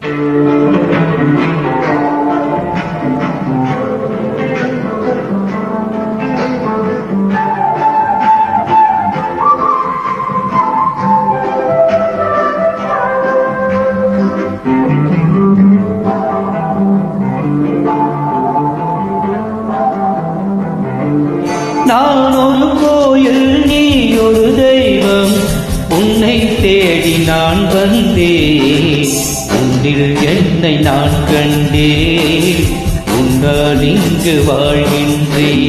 நான் ஒரு கோயில், நீ ஒரு தெய்வம், உன்னை தேடி நான் வந்தேன். உன்னில் என்னை நான் கண்டேன், உன்னால் இங்கு வாழ்கின்றேன்.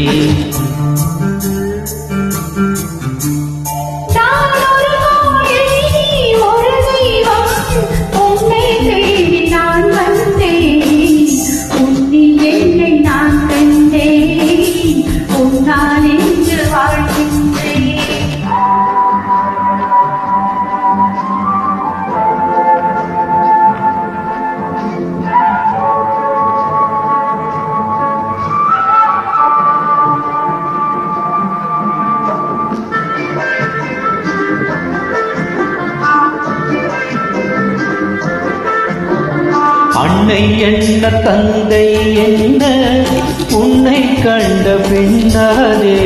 அன்னை என்ன தந்தை என்ன உன்னை கண்ட பின்னாலே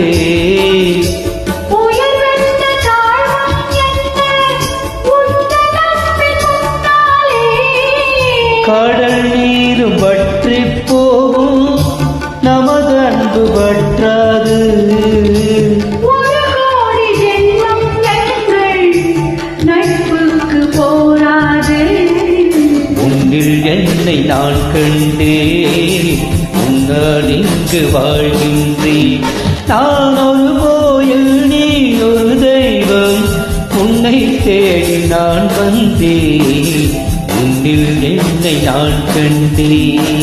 கடல் நீர் பற்றி போகும், நமது அன்பு பற்றாது. என்னை நான் கண்டேன், உன்னால் இங்கு வாழ்கின்றேன். நான் ஒரு கோயில், நீ ஒரு தெய்வம், உன்னை தேடி நான் வந்தேன். உன்னில் என்னை நான் கண்டேன்.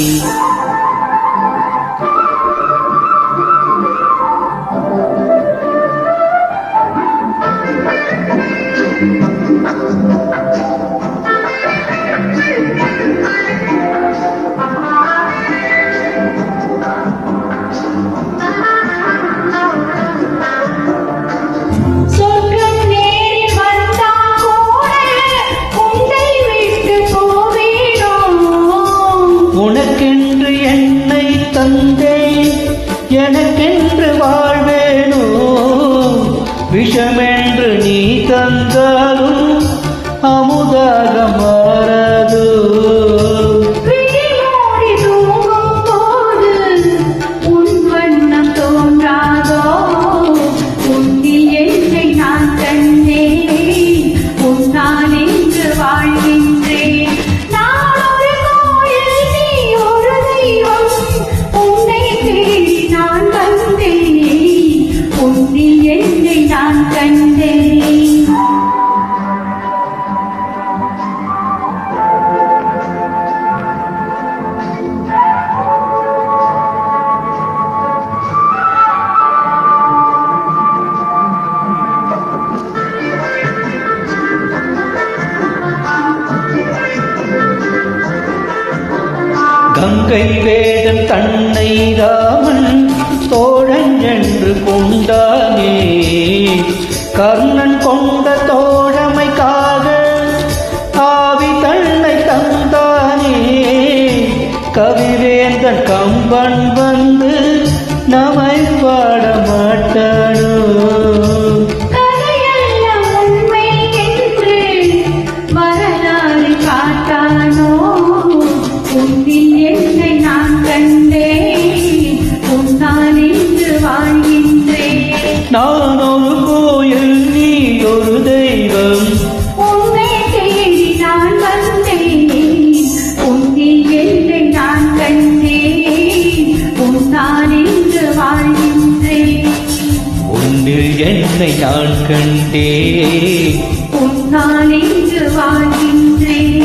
உனக்கென்று என்னை தந்தேன், எனக்கென்று வாழ்வேனோ, விஷமென்று நீ தந்தாலும் அமுதாக மாறாதோ. கங்கை வேடன் தன்னை ராமன் தோழன் என்று கொண்டானே, கர்ணன் கொண்ட தோழமைக்காக ஆவி தன்னை தந்தானே. கவிவேந்தன் கம்பன் வந்து நம்மை பாட மாட்டானோ. நான் ஒரு கோயில், நீ ஒரு தெய்வம், உன்னை தேடி நான் வந்தேன். உன்னில் என்னை நான் கண்டேன், உன்னால் இங்கு வாழ்கின்றேன். உன்னில் என்னை நான் கண்டேன், உன்னால் இங்கு வாழ்கின்றேன்.